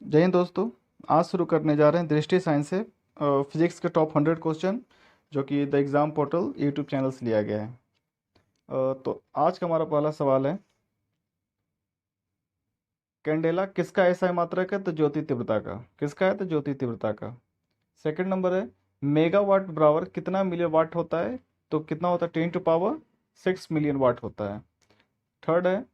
जय हिंद दोस्तों। आज शुरू करने जा रहे हैं दृष्टि साइंस से फिजिक्स के टॉप 100 क्वेश्चन, जो कि the exam portal YouTube channel से लिया गया है। तो आज का हमारा पहला सवाल है, कैंडेला किसका ऐसा मात्रक है? तो ज्योति तीव्रता का। किसका है? तो ज्योति तीव्रता का। सेकंड नंबर है, मेगावाट बराबर कितना मिलियन वाट होता है? तो कितना होता है? 10⁻6 मिलियन वाट होता है। थर्ड है,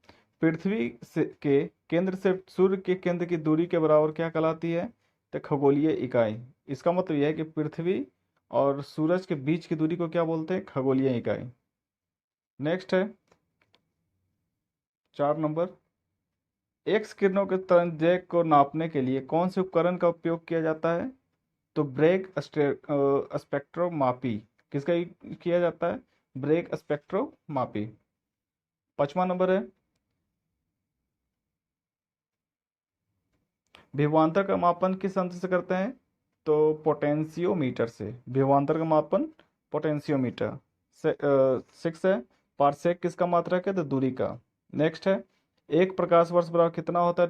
पृथ्वी के केंद्र से सूर्य के केंद्र की दूरी के बराबर क्या कहलाती है? तो खगोलीय इकाई। इसका मतलब यह है कि पृथ्वी और सूरज के बीच की दूरी को क्या बोलते हैं? खगोलीय इकाई। नेक्स्ट है 4 नंबर, एक्स किरणों के तरंगदैर्घ्य को नापने के लिए कौन से उपकरण का उपयोग किया जाता है? तो ब्रेग स्पेक्ट्रोमापी। किसका किया जाता है? ब्रेग स्पेक्ट्रोमापी। 5वां नंबर है, विभवांतर का मापन किस यंत्र से करते हैं? तो पोटेंशियोमीटर से। विभवांतर का मापन पोटेंशियोमीटर से। 6 है, पारसेक किसका मात्रक है? तो दूरी का। नेक्स्ट है, एक प्रकाश वर्ष बराबर कितना होता है?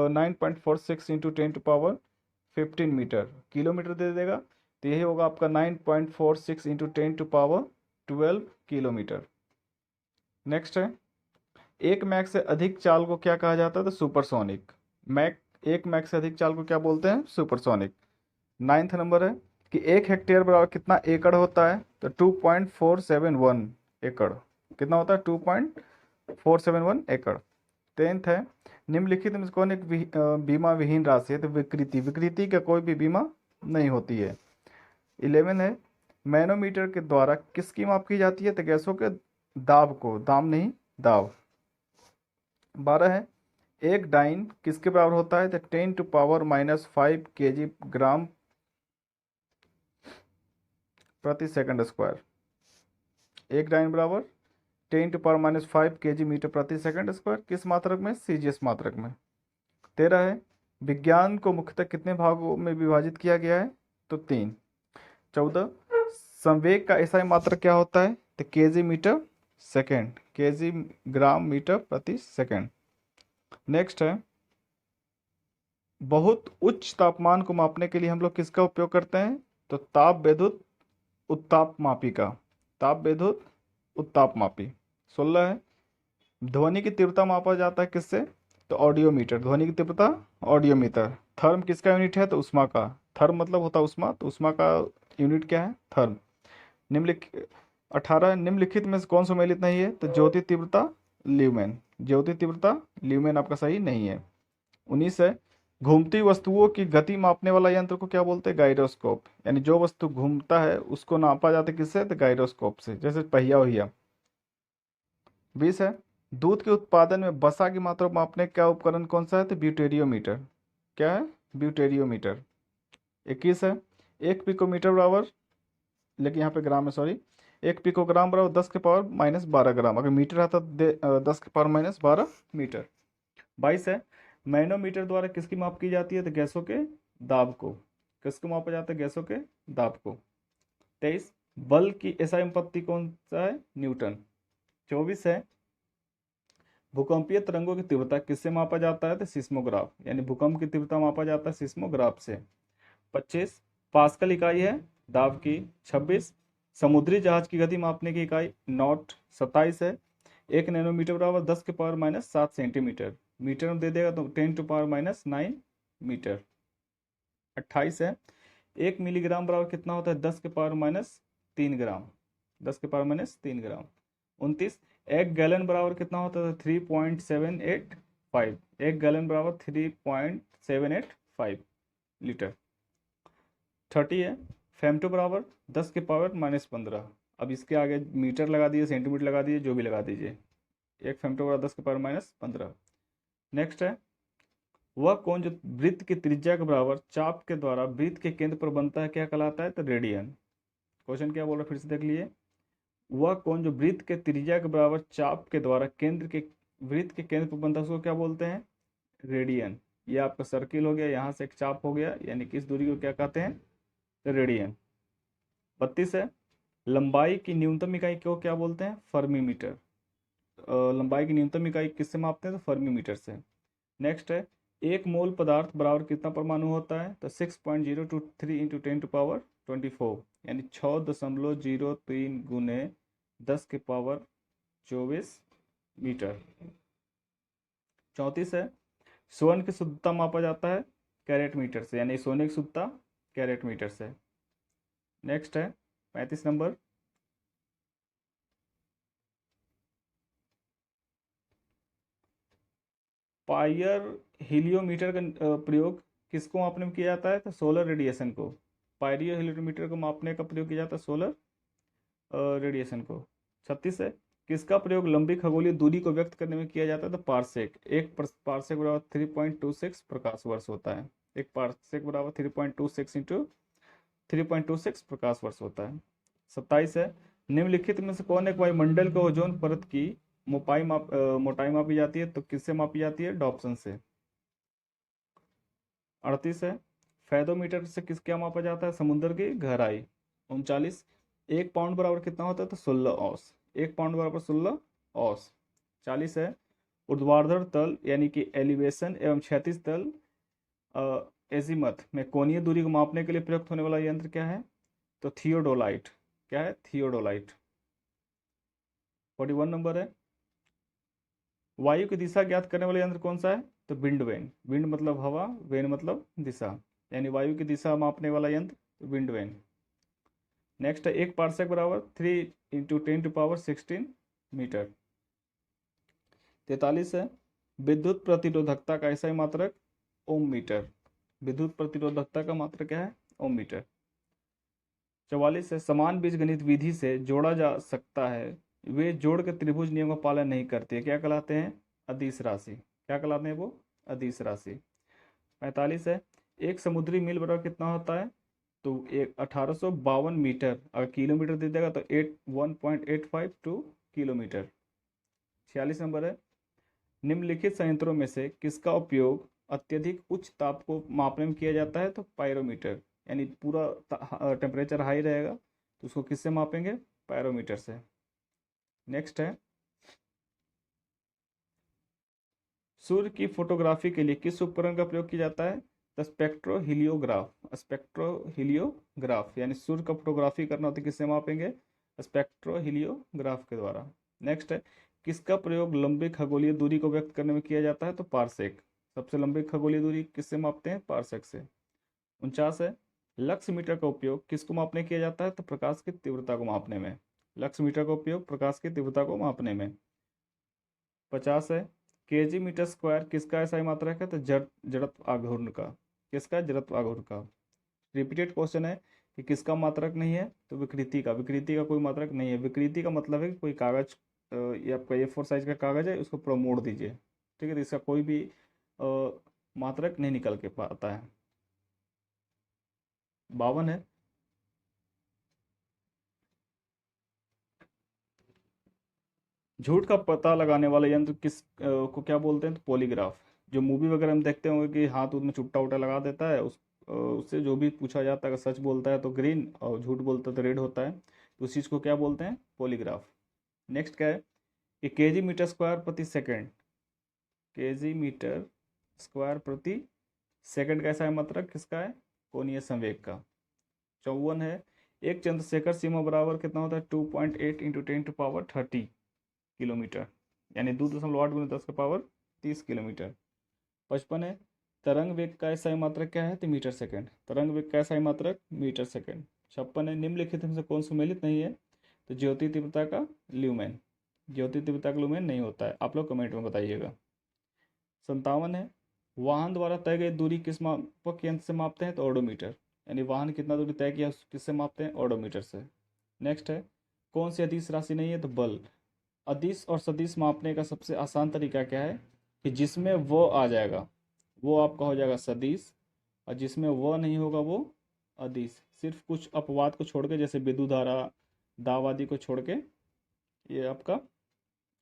9.46 × 10⁻15 मीटर। किलोमीटर दे देगा, तो यही होगा आपका 9.46 × 10⁻12 किलोमीटर। नेक्स्ट है, एक मैक से अधिक चाल को क्या कहा जाता है? तो सुपरसोनिक। मैक, एक मैक से अधिक चाल को क्या बोलते हैं? सुपरसोनिक। 9th नंबर है कि 1 हेक्टेयर बराबर कितना एकड़ होता है? तो 2.471 एकड़। कितना होता है? 2.471 एकड़। 10th है, निम्नलिखित में से कौन एक बीमा विहीन राशि है? तो विकृति। विकृति का कोई भी बीमा नहीं होती है। 11 है, मैनोमीटर के द्वारा किसकी माप की जाती है? तो गैसों के दाब को। दाम नहीं, दाब। 12 है, एक डाइन किसके बराबर होता है? तो 10⁻⁻5 kg ग्राम प्रति सेकंड स्क्वायर। एक डाइन बराबर 10⁻⁻5 kg मीटर प्रति सेकंड स्क्वायर। किस मात्रक में? सीजीएस मात्रक में। 13 है, विज्ञान को मुख्यतः कितने भागों में विभाजित किया गया है? तो 3। 14, संवेग का एसआई मात्रक क्या होता है? तो KG metre second. KG gram metre प्रति सेकंड। नेक्स्ट है, बहुत उच्च तापमान को मापने के लिए हम लोग किसका उपयोग करते हैं? तो ताप विद्युत उत्तापमापी का। ताप विद्युत उत्तापमापी। 16 है, ध्वनि की तीव्रता मापा जाता है किससे? तो ऑडियोमीटर। ध्वनि की तीव्रता ऑडियोमीटर। थर्म किसका यूनिट है? तो उष्मा का। थर्म मतलब होता है उष्मा, तो उष्मा का यूनिट क्या है? थर्म। निम्नलिखित 18, निम्नलिखित में से कौन सम्मिलित नहीं है? तो ज्योति तीव्रता ल्यूमेन। ज्योति तीव्रता ल्यूमेन आपका सही नहीं है। 19 है, घूमती वस्तुओं की गति मापने वाला यंत्र को क्या बोलते हैं? गाइरोस्कोप। यानी जो वस्तु घूमता है उसको नापा जाता है किससे? तो गाइरोस्कोप से, जैसे पहिया वहिया। 20 है, दूध के उत्पादन में वसा की मात्रा मापने का उपकरण कौन सा है? तो ब्यूटेरियोमीटर। क्या है? ब्यूटेरियोमीटर। 21 है, एक पिकोमीटर बराबर, लेकिन यहाँ पे ग्राम है, सॉरी। एक पिकोग्राम बराबर 10⁻⁻12 ग्राम। अगर मीटर आता तो 10⁻⁻12 मीटर। 22 है, मैनोमीटर द्वारा किसकी माप की जाती है? तो गैसों के दाब को। किसको मापा जाता है? गैसों के दाब को। 23, बल की एसआई संपत्ति कौन सा है? न्यूटन। 24 है, भूकंपीय तरंगों की तीव्रता किससे मापा जाता है? तो सिस्मोग्राफ। यानी भूकंप की तीव्रता मापा जाता है सिस्मोग्राफ से। 25, पास्कल इकाई है दाब की। 26, समुद्री जहाज की गति मापने की इकाई नॉट। 27 है, 1 नैनोमीटर बराबर 10⁻⁷ सेंटीमीटर। मीटर में दे देगा तो 10⁻⁹ मीटर। 28 है, 1 मिलीग्राम बराबर कितना होता है? 10⁻³ ग्राम। 10⁻³ ग्राम। 29, एक गैलन बराबर कितना होता है? 3.785। एक गैलन बराबर 3.785 लीटर। 30 है, फेमटो बराबर 10⁻⁻15। अब इसके आगे मीटर लगा दीजिए, सेंटीमीटर लगा दीजिए, जो भी लगा दीजिए। एक फेमटो बराबर 10⁻⁻15। नेक्स्ट है, वह कोण जो वृत्त की त्रिज्या के बराबर चाप के द्वारा वृत्त के केंद्र पर बनता है क्या कहलाता है? तो रेडियन। क्वेश्चन क्या बोल रहा है फिर से देख लिए। वह कोण जो वृत्त के त्रिज्या के बराबर चाप के द्वारा केंद्र के वृत्त के केंद्र पर बनता है उसको क्या बोलते हैं? रेडियन। ये आपका सर्किल हो गया, यहाँ से एक चाप हो गया, यानी कि इस दूरी को क्या कहते हैं? तो रेडियन। 32 है, लंबाई की न्यूनतम इकाई को क्या बोलते हैं? Fermi metre. लंबाई की न्यूनतम इकाई किससे मापते हैं? तो फर्मी मीटर से। नेक्स्ट है, एक मोल पदार्थ बराबर कितना परमाणु होता है? तो 6.023 इंटू 10⁻²4 यानी 6.03 गुने 10⁻²4 मीटर। 34 है, स्वर्ण की शुद्धता मापा जाता है कैरेट मीटर से, यानी सोने की शुद्धता कैरेट मीटर से। नेक्स्ट है 35 नंबर, पायर हीलियोमीटर का प्रयोग किसको मापने में किया जाता है? तो सोलर रेडिएशन को। पायरियो हीलियोमीटर को मापने का प्रयोग किया जाता है सोलर रेडिएशन को। 36 है, किसका प्रयोग लंबी खगोलीय दूरी को व्यक्त करने में किया जाता है? तो पारसेक। एक पारसेक बराबर 3.26 प्रकाश वर्ष होता है। एक पारसेक बराबर 3.26 इंटू 3.26 प्रकाश वर्ष होता है। 27 है, निम्नलिखित में से कौन एक वायुमंडल के ओजोन परत की मोटाई मापी जाती है? तो किससे मापी जाती है? डॉप्सन से। 38 है, फेदोमीटर से किस क्या मापा जाता है? समुद्र की गहराई। 39, 1 पाउंड बराबर कितना होता है? तो 16 औंस। 1 पाउंड बराबर 16 औंस। 40 है, ऊर्ध्वाधर तल यानी कि एलिवेशन एवं क्षैतिज तल एजीमथ में कोणीय दूरी को मापने के लिए प्रयुक्त होने वाला यंत्र क्या है? तो थियोडोलाइट। क्या है? थियोडोलाइट। 41 नंबर है, वायु की दिशा ज्ञात करने वाला यंत्र कौन सा है? तो विंड वेन। विंड मतलब हवा, वेन मतलब दिशा, यानी वायु की दिशा मापने वाला यंत्र विंड वेन। नेक्स्ट है, एक पार्सेक बराबर 3 इंटू 10⁻16 मीटर। 43 है, विद्युत प्रतिरोधकता का ऐसा मात्रक ओम मीटर। विद्युत प्रतिरोधकता का मात्रक क्या है? ओम मीटर। 44 है, समान बीजगणित विधि से जोड़ा जा सकता है, वे जोड़ के त्रिभुज नियम का पालन नहीं करती है, क्या कहलाते हैं? अदिश राशि। क्या कहलाते हैं वो? अदिश राशि। 45 है, एक समुद्री मील बराबर कितना होता है? तो एक 1852 मीटर। अगर किलोमीटर दे देगा तो 1.852 किलोमीटर। 46 नंबर है, निम्नलिखित संयंत्रों में से किसका उपयोग अत्यधिक उच्च ताप को मापने में किया जाता है? तो पायरोमीटर, यानी पूरा टेम्परेचर हाई रहेगा तो उसको किससे मापेंगे? पायरोमीटर से। नेक्स्ट है, सूर्य की फोटोग्राफी के लिए किस उपकरण का प्रयोग किया जाता है? द स्पेक्ट्रोहीलियोग्राफ। स्पेक्ट्रोहीलियोग्राफ, यानी सूर्य का फोटोग्राफी करना होता है, किससे मापेंगे? स्पेक्ट्रोहीलियोग्राफ के द्वारा। नेक्स्ट है, किसका प्रयोग लंबी खगोलीय दूरी को व्यक्त करने में किया जाता है? तो पारसेक। सबसे लंबी खगोलीय दूरी किससे मापते हैं? पारसेक से। 49 है, लक्स मीटर का उपयोग किसको मापने किया जाता है? तो प्रकाश की तीव्रता को मापने में। लक्स मीटर का उपयोग प्रकाश की तीव्रता को मापने में। 50 है, केजी मीटर स्क्वायर किसका ऐसा ही मात्रक है? तो जड़त्व आघूर्ण का। किसका? जड़त्व आघूर्ण का। रिपीटेड क्वेश्चन है कि किसका मात्रक नहीं है? तो विकृति का। विकृति का कोई मात्रक नहीं है। विकृति का मतलब है कि कोई कागज या आपका A4 साइज का कागज है, उसको पूरा मोड़ दीजिए, ठीक है, तो इसका कोई भी मात्रक नहीं निकल के पाता है। 52 है, झूठ का पता लगाने वाला यंत्र किस को क्या बोलते हैं? तो पॉलीग्राफ। जो मूवी वगैरह में देखते होंगे कि हाथ में चुट्टा उट्टा लगा देता है, उससे जो भी पूछा जाता है, अगर सच बोलता है तो ग्रीन और झूठ बोलता है तो रेड होता है, तो उस चीज़ को क्या बोलते हैं? पॉलीग्राफ। नेक्स्ट क्या है कि केजी मीटर स्क्वायर प्रति सेकंड। केजी मीटर स्क्वायर प्रति सेकंड का ऐसा है मात्रक किसका है? कोणीय संवेग का। 54 है, एक चंद्रशेखर सीमा बराबर कितना होता है? 2.8 इंटू 10⁻30 किलोमीटर, यानी 2.8 × 10⁻30 किलोमीटर। 55 है, तरंग वेग का ऐसा मात्रक क्या है? तो मीटर सेकंड। तरंग वेग का ऐसा मात्रक मीटर सेकंड। 56 है, निम्नलिखित में से कौन सुमेलित नहीं है? तो ज्योति तीव्रता का ल्यूमेन। ज्योति तीव्रता का ल्यूमेन नहीं होता है, आप लोग कमेंट में बताइएगा। 57 है, वाहन द्वारा तय गई दूरी किस मापक यंत्र से मापते हैं? तो ऑडोमीटर, यानी वाहन कितना दूरी तय किया किससे मापते हैं? ऑडोमीटर से। नेक्स्ट है, कौन सी अदिश राशि नहीं है? तो बल। अदिश और सदिश मापने का सबसे आसान तरीका क्या है कि जिसमें वो आ जाएगा वो आपका हो जाएगा सदिश, और जिसमें वो नहीं होगा वो अदिश। सिर्फ कुछ अपवाद को छोड़ के, जैसे विद्युत धारा, दाब आदि को छोड़ के, ये आपका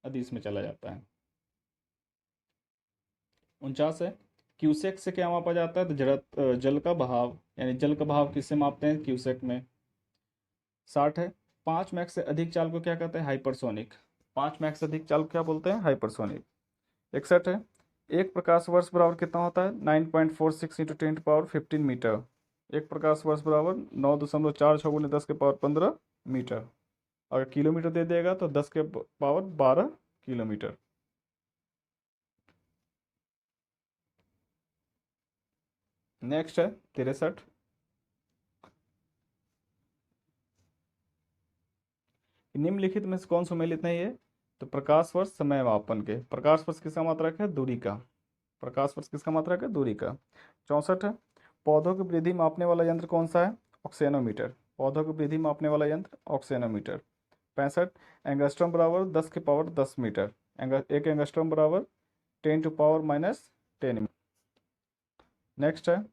अदिश में चला जाता है। 49 है, क्यूसेक से क्या मापा जाता है? तो जल का बहाव, यानी जल का बहाव किससे मापते हैं? क्यूसेक में। 60 है, 5 मैक से अधिक चाल को क्या कहते हैं? हाइपरसोनिक। 5 मैक से अधिक चाल को क्या बोलते हैं? हाइपरसोनिक। 61 है, एक प्रकाश वर्ष बराबर कितना होता है? 9.46 into 10 to the power 15 metre. एक प्रकाश वर्ष बराबर 9.46 × 10 की पावर 15 मीटर। अगर किलोमीटर दे देगा तो 10 के पावर 12 किलोमीटर। नेक्स्ट है 63। निम्नलिखित में से कौन सुमेलित नहीं है? तो प्रकाश वर्ष समय मापन के। प्रकाश वर्ष किसका मात्रक है? दूरी का। प्रकाश वर्ष किसका मात्रक है? दूरी का। 64 है। पौधों की वृद्धि मापने वाला यंत्र कौन सा है? ऑक्सेनोमीटर। पौधों की वृद्धि मापने वाला यंत्र ऑक्सेनोमीटर। 65 एंगस्ट्रॉम बराबर 10 के पावर 10 मीटर। एक एंगस्ट्रॉम बराबर 10 to the power-10। नेक्स्ट है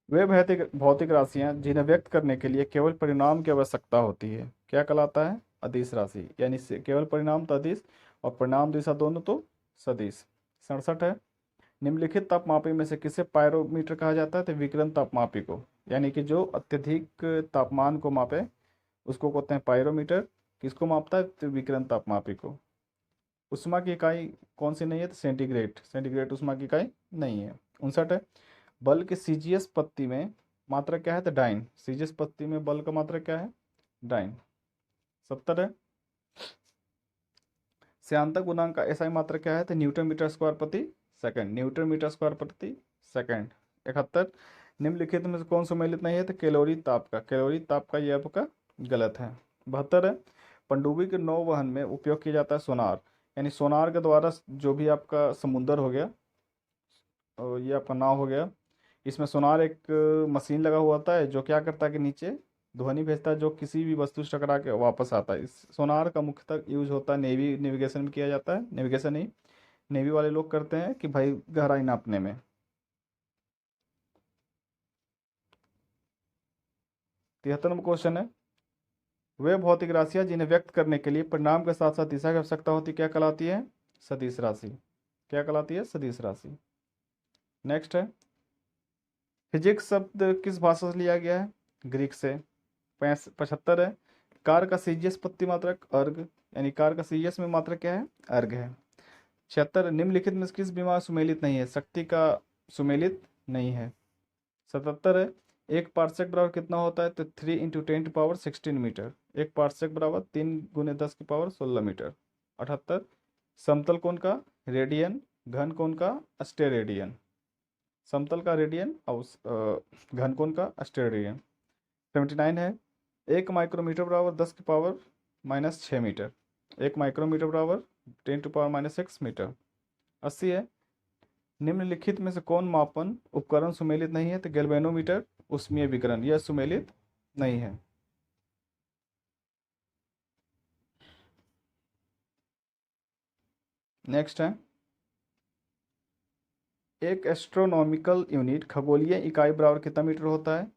वे भौतिक भौतिक राशियां जिन्हें व्यक्त करने के लिए केवल परिणाम की आवश्यकता होती है, क्या कहलाता है? अदिश राशि। यानी केवल परिणाम तो अदिश और परिणाम दिशा दोनों तो सदिश। 67 है। निम्नलिखित तापमापी में से किसे पायरोमीटर कहा जाता है? तो विकिरण तापमापी को। यानी कि जो अत्यधिक तापमान को मापे उसको कहते हैं पायरोमीटर। किसको मापता है? तो विकिरण तापमापी को। उष्मा की इकाई कौन सी नहीं है? तो सेंटीग्रेड। सेंटीग्रेड उष्मा की इकाई नहीं है। 59 है। बल के सीजीएस पत्ती में मात्रा क्या है? तो डाइन। सीजीएस पत्ती में बल का मात्रा क्या है? डाइन। 70 है। श्यानता गुणांक का एसआई मात्रा क्या है? तो न्यूटन मीटर स्क्वायर प्रति सेकंड। न्यूटन मीटर स्क्वायर प्रति सेकंड। 71 निम्नलिखित में से कौन सुमेलित नहीं है? तो कैलोरी ताप का। कैलोरी ताप का ये आपका गलत है। 72 है। पनडुब्बी के नौवहन में उपयोग किया जाता है सोनार। यानी सोनार के द्वारा जो भी आपका समुंदर हो गया और ये आपका नाव हो गया, इसमें सोनार एक मशीन लगा हुआ होता है जो क्या करता है कि नीचे ध्वनि भेजता है जो किसी भी वस्तु से टकरा के वापस आता है। इस सोनार का मुख्यतः यूज होता है नेवी नेविगेशन में किया जाता है। नेविगेशन नहीं, नेवी वाले लोग करते हैं कि भाई गहराई नापने में। 73 नंबर क्वेश्चन है वे भौतिक राशियां जिन्हें व्यक्त करने के लिए परिणाम के साथ साथ दिशा की आवश्यकता होती है, क्या कहलाती है? सदिश राशि। क्या कहलाती है? सदिश राशि। नेक्स्ट है फिजिक्स शब्द किस भाषा से लिया गया है? ग्रीक से। 75 है। कार का सीजीएस पत्ती मात्रक अर्ग। यानी कार का सीजीएस में मात्रक क्या है? अर्ग है। 76 निम्नलिखित में से किस बीमार सुमेलित नहीं है? शक्ति का सुमेलित नहीं है। 77 है। एक पार्सेक बराबर कितना होता है? तो 3 × 10 to the power 16 मीटर। एक पार्सेक बराबर 3 × 10 की पावर 16 मीटर। 78 समतल कोण का रेडियन, घन कोण का अस्टेरेडियन। समतल का रेडियन और घन कोण का अस्टेरेडियन। 79 है। एक माइक्रोमीटर बराबर 10 की पावर-6 मीटर। एक माइक्रोमीटर बराबर 10 to the power-6 मीटर। 80 है। निम्नलिखित में से कौन मापन उपकरण सुमेलित नहीं है? तो गैल्वेनोमीटर उष्मीय विकिरण यह सुमेलित नहीं है। नेक्स्ट है एक एस्ट्रोनॉमिकल यूनिट खगोलीय इकाई बराबर कितना मीटर होता है?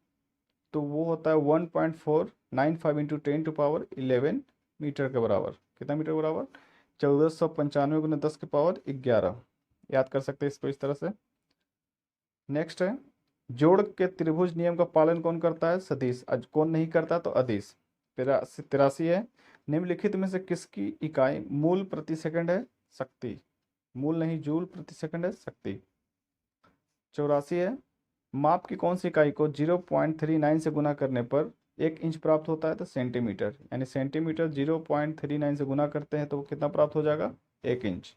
तो वो होता है 1.495 into 10 to the power 11 metre के बराबर। कितना मीटर के बराबर? 1495 × 10 की पावर 11। याद कर सकते हैं इसको इस तरह से। नेक्स्ट है जोड़ के त्रिभुज नियम का पालन कौन करता है? सदिश। आज कौन नहीं करता? तो अदिश। 83 है। निम्नलिखित में से किसकी इकाई मूल प्रति सेकंड है? शक्ति। मूल नहीं, जूल प्रति सेकंड है शक्ति। 84 है। माप की कौन सी इकाई को 0.39 से गुना करने पर 1 इंच प्राप्त होता है? तो सेंटीमीटर। यानी सेंटीमीटर 0.39 से गुना करते हैं तो वो कितना प्राप्त हो जाएगा? 1 इंच।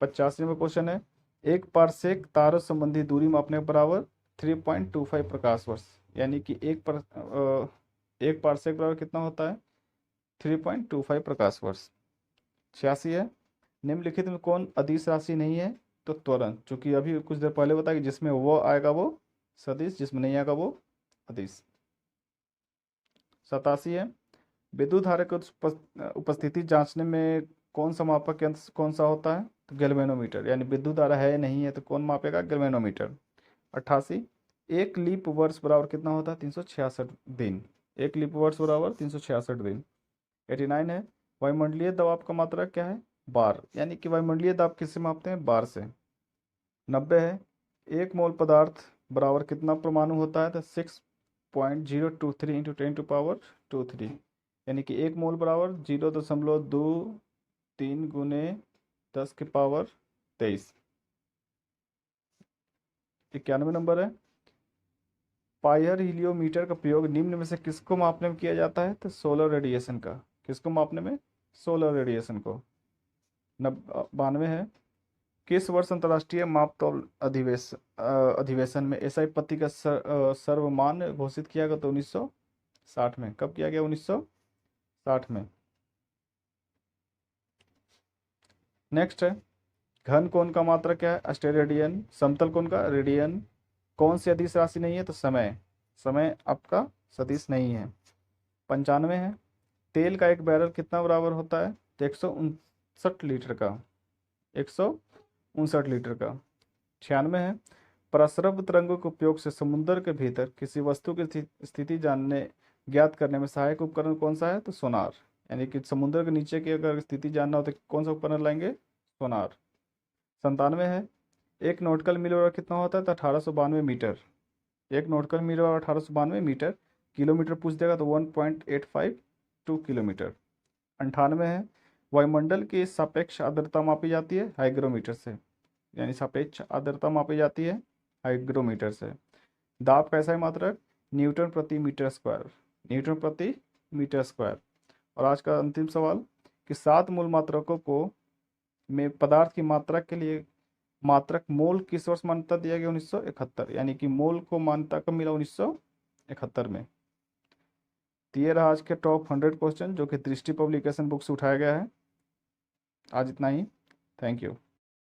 85 में क्वेश्चन है एक पारसेक तारों संबंधी दूरी मापने के बराबर 3.25 प्रकाश वर्ष। यानी कि एक पारसेक बराबर कितना होता है? 3.25 प्रकाश वर्ष। 86 है। निम्नलिखित में कौन अदिश राशि नहीं है? तो त्वरण। चूंकि अभी कुछ देर पहले बताया कि जिसमें वो आएगा वो सदिश, जिसमें नहीं आएगा वो अदिश। 87 है। विद्युत धारा की उपस्थिति जांचने में कौन सा मापक यंत्र कौन सा होता है? तो गैल्वेनोमीटर। यानी विद्युत धारा है नहीं है तो कौन मापेगा? गैल्वेनोमीटर। 88 एक लीप वर्ष बराबर कितना होता है? 366 दिन। एक लीप वर्ष बराबर 366 दिन। 89 है। वायुमंडलीय दबाव का मात्रा क्या है? बार। यानी कि वायुमंडलीय दाब किससे मापते हैं? बार से। 90 है। एक मोल पदार्थ बराबर कितना परमाणु होता है? तो 6.023 इंटू 10 to the power 23। यानी कि एक मोल बराबर 0.23 गुने 10⁻23। 91 नंबर है, पायर हिलियोमीटर का प्रयोग निम्न में से किसको मापने में किया जाता है? तो सोलर रेडिएशन का। किसको मापने में? सोलर रेडिएशन को। 92 है, किस वर्ष अंतर्राष्ट्रीय मापतौल अधिवेशन में एसआई पत्ती का सर्वमान्य घोषित किया गया? तो 1960 में। कब किया गया? 1960 में। नेक्स्ट है, घन कोण का मात्रक क्या है? अस्टेरेडियन। समतल कोण का? रेडियन। कौन सी अदिश राशि नहीं है? तो समय। समय आपका सदिश नहीं है। 95 है, तेल का एक बैरल कितना बराबर होता है? तो 159 लीटर का। 159 लीटर का। 96 है, प्रसरव तरंगों के उपयोग से समुद्र के भीतर किसी वस्तु की स्थिति जानने ज्ञात करने में सहायक उपकरण कौन सा है? तो सोनार। यानी कि समुद्र के नीचे की अगर स्थिति जानना हो तो कौन सा उपकरण लाएंगे? सोनार। 97 है, एक नॉटिकल मील बराबर कितना होता है? तो 1892 मीटर। एक नॉटिकल मील बराबर 1892 मीटर। किलोमीटर पूछ देगा तो 1.852 किलोमीटर। 98 है, वायुमंडल की सापेक्ष आर्द्रता मापी जाती है हाइग्रोमीटर से। यानी सापेक्ष आर्द्रता मापी जाती है हाइग्रोमीटर से। दाब कैसा है मात्रक? न्यूटन प्रति मीटर स्क्वायर। न्यूटन प्रति मीटर स्क्वायर। और आज का अंतिम सवाल कि 7 मूल मात्रकों को में पदार्थ की मात्रा के लिए मात्रक मोल किस वर्ष मान्यता दिया गया? 1971। यानी कि मोल को मान्यता कब मिला? 1971 में। तो ये रहा आज के टॉप 100 क्वेश्चन जो कि दृष्टि पब्लिकेशन बुक से उठाया गया है। आज इतना ही। Thank you.